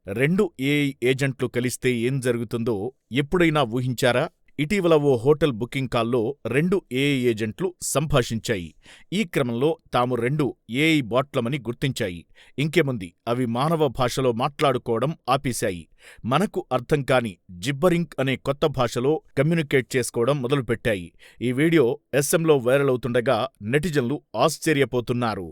రెండు ఏఐ ఏజెంట్లు కలిస్తే ఏం జరుగుతుందో ఎప్పుడైనా ఊహించారా? ఇటీవల ఓ హోటల్ బుకింగ్ కాల్లో రెండు ఏఐ ఏజెంట్లు సంభాషించాయి. ఈ క్రమంలో తాము రెండు ఏఐ బాట్లమని గుర్తించాయి. ఇంకేముంది, అవి మానవ భాషలో మాట్లాడుకోవడం ఆపేశాయి. మనకు అర్థం కాని జిబ్బరింగ్ అనే కొత్త భాషలో కమ్యూనికేట్ చేసుకోవడం మొదలుపెట్టాయి. ఈ వీడియో ఎస్ఎంలో వైరల్ అవుతుండగా నెటిజన్లు ఆశ్చర్యపోతున్నారు.